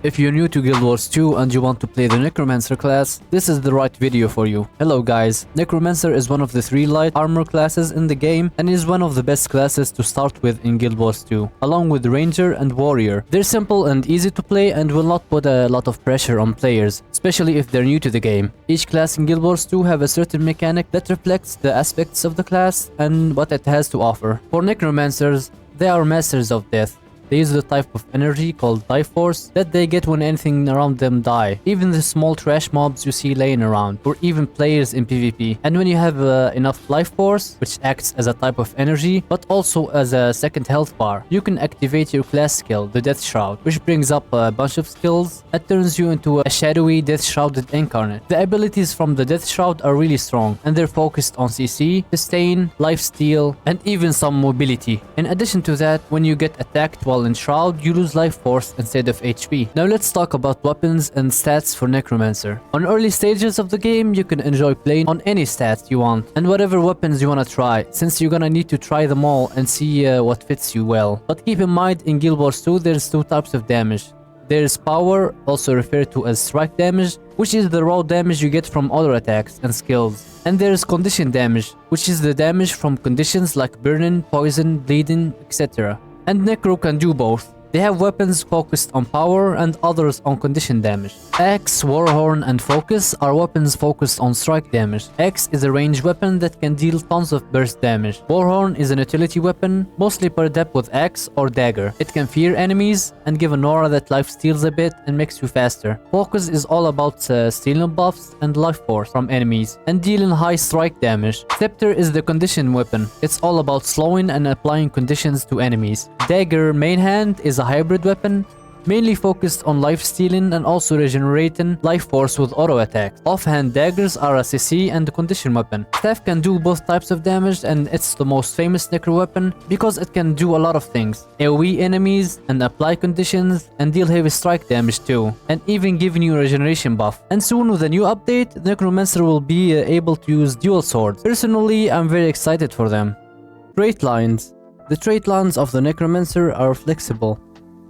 If you're new to Guild Wars 2 and you want to play the Necromancer class, this is the right video for you. Hello guys, Necromancer is one of the 3 light armor classes in the game and is one of the best classes to start with in Guild Wars 2, along with Ranger and Warrior. They're simple and easy to play and will not put a lot of pressure on players, especially if they're new to the game. Each class in Guild Wars 2 have a certain mechanic that reflects the aspects of the class and what it has to offer. For Necromancers, they are masters of death. They use the type of energy called Life Force that they get when anything around them die, even the small trash mobs you see laying around, or even players in PvP. And when you have enough Life Force, which acts as a type of energy, but also as a second health bar, you can activate your class skill, the Death Shroud, which brings up a bunch of skills that turns you into a shadowy Death Shrouded incarnate. The abilities from the Death Shroud are really strong, and they're focused on CC, sustain, lifesteal, and even some mobility. In addition to that, when you get attacked while in Shroud, you lose life force instead of HP. Now let's talk about weapons and stats for Necromancer. On early stages of the game, you can enjoy playing on any stats you want and whatever weapons you wanna try, since you're gonna need to try them all and see what fits you well. But keep in mind, in Guild Wars 2 there's 2 types of damage. There's power, also referred to as strike damage, which is the raw damage you get from other attacks and skills. And there's condition damage, which is the damage from conditions like burning, poison, bleeding, etc. And Necro can do both. They have weapons focused on power and others on condition damage. Axe, Warhorn and Focus are weapons focused on strike damage. Axe is a ranged weapon that can deal tons of burst damage. Warhorn is an utility weapon, mostly paired up with Axe or Dagger. It can fear enemies and give an aura that life steals a bit and makes you faster. Focus is all about stealing buffs and life force from enemies and dealing high strike damage. Scepter is the condition weapon. It's all about slowing and applying conditions to enemies. Dagger main hand is a hybrid weapon, mainly focused on life stealing and also regenerating life force with auto attacks. Offhand daggers are a CC and a condition weapon. Staff can do both types of damage and it's the most famous Necro weapon because it can do a lot of things. AoE enemies and apply conditions and deal heavy strike damage too, and even giving you a regeneration buff. And soon with a new update, Necromancer will be able to use dual swords. Personally, I'm very excited for them. Traitlines. The Traitlines of the Necromancer are flexible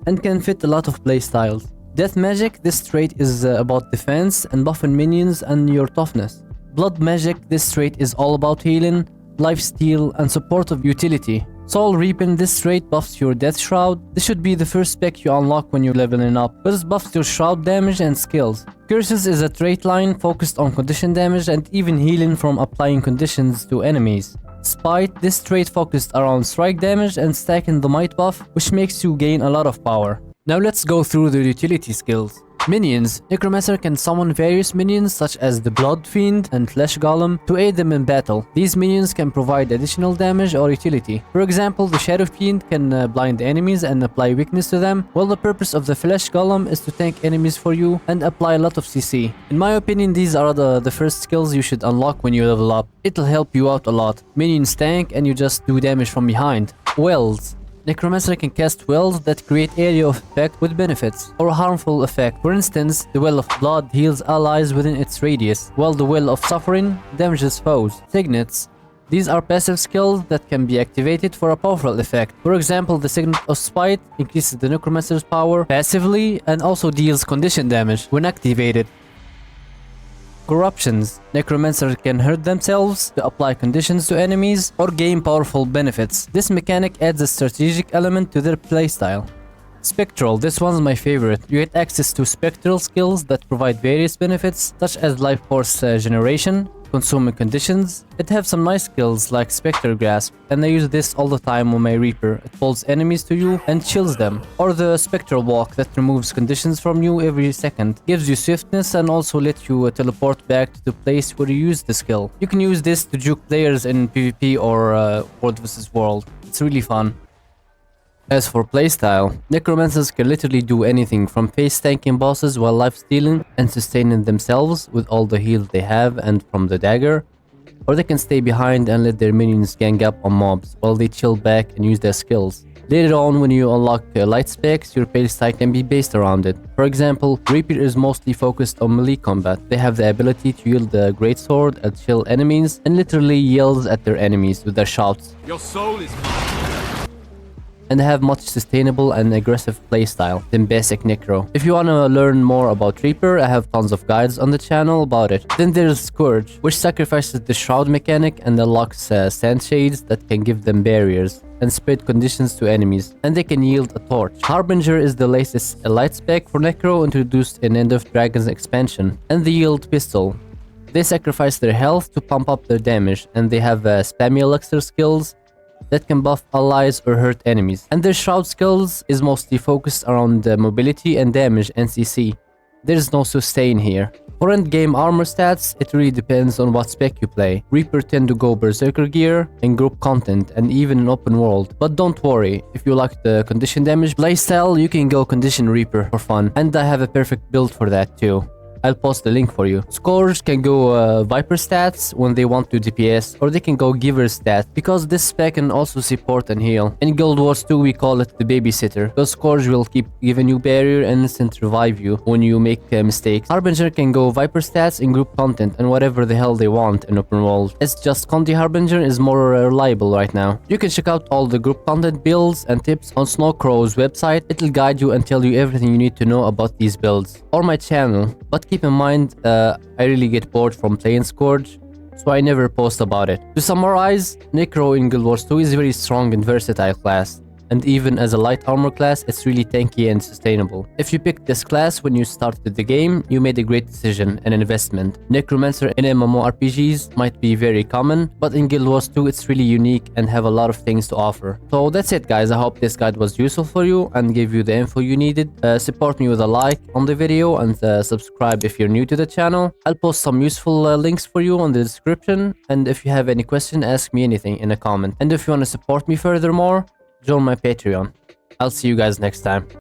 and can fit a lot of playstyles. Death Magic, this trait is about defense and buffing minions and your toughness. Blood Magic, this trait is all about healing, lifesteal and support of utility. Soul Reaping, this trait buffs your Death Shroud. This should be the first spec you unlock when you're leveling up, because it buffs your Shroud damage and skills. Curses is a trait line focused on condition damage and even healing from applying conditions to enemies. Spite, this trait focused around strike damage and stacking the might buff, which makes you gain a lot of power. Now let's go through the utility skills. Minions. Necromancer can summon various minions such as the Blood Fiend and Flesh Golem to aid them in battle. These minions can provide additional damage or utility. For example, the Shadow Fiend can blind enemies and apply weakness to them, while the purpose of the Flesh Golem is to tank enemies for you and apply a lot of CC. In my opinion, these are the first skills you should unlock when you level up. It'll help you out a lot. Minions tank and you just do damage from behind. Wells. Necromancer can cast wells that create area of effect with benefits or a harmful effect. For instance, the Well of Blood heals allies within its radius, while the Well of Suffering damages foes. Signets. These are passive skills that can be activated for a powerful effect. For example, the Signet of Spite increases the Necromancer's power passively and also deals condition damage when activated. Corruptions. Necromancer can hurt themselves to apply conditions to enemies or gain powerful benefits. This mechanic adds a strategic element to their playstyle. Spectral. This one's my favorite. You get access to spectral skills that provide various benefits such as life force generation, consuming conditions. It has some nice skills like Spectre Grasp, and I use this all the time on my Reaper. It pulls enemies to you and chills them. Or the Spectral Walk that removes conditions from you every second. Gives you swiftness and also lets you teleport back to the place where you use the skill. You can use this to juke players in PvP or World vs World. It's really fun. As for playstyle, Necromancers can literally do anything from face tanking bosses while life stealing and sustaining themselves with all the heals they have and from the dagger, or they can stay behind and let their minions gang up on mobs while they chill back and use their skills. Later on, when you unlock light specs, your playstyle can be based around it. For example, Reaper is mostly focused on melee combat. They have the ability to wield the greatsword and chill enemies and literally yells at their enemies with their shouts. Your soul is mine. and have much sustainable and aggressive playstyle than basic Necro. If you wanna learn more about Reaper, I have tons of guides on the channel about it. Then there's Scourge, which sacrifices the Shroud mechanic and unlocks sand shades that can give them barriers and spread conditions to enemies, and they can yield a torch. Harbinger is the latest elite spec for Necro introduced in End of Dragons expansion, and the Yield Pistol. They sacrifice their health to pump up their damage, and they have spammy elixir skills that can buff allies or hurt enemies. And their Shroud skills is mostly focused around mobility and damage NCC. There's no sustain here. For endgame armor stats, it really depends on what spec you play. Reaper tend to go berserker gear and group content and even in open world. But don't worry, if you like the condition damage playstyle, you can go condition Reaper for fun. And I have a perfect build for that too. I'll post the link for you. Scourge can go Viper stats when they want to DPS, or they can go Giver stats, because this spec can also support and heal. In Guild Wars 2 we call it the babysitter, because Scourge will keep giving you barrier and instant revive you when you make mistakes. Harbinger can go Viper stats in group content and whatever the hell they want in open world. It's just Conti Harbinger is more reliable right now. You can check out all the group content builds and tips on Snowcrow's website. It'll guide you and tell you everything you need to know about these builds. Or my channel. But keep in mind, I really get bored from playing Scourge, so I never post about it. To summarize, Necro in Guild Wars 2 is a very strong and versatile class, and even as a light armor class, it's really tanky and sustainable. If you picked this class when you started the game, you made a great decision and investment. Necromancer in MMORPGs might be very common, but in Guild Wars 2 it's really unique and have a lot of things to offer. So that's it guys, I hope this guide was useful for you and gave you the info you needed. Support me with a like on the video and subscribe if you're new to the channel. I'll post some useful links for you on the description, and if you have any question, ask me anything in a comment. And if you want to support me furthermore, join my Patreon. I'll see you guys next time.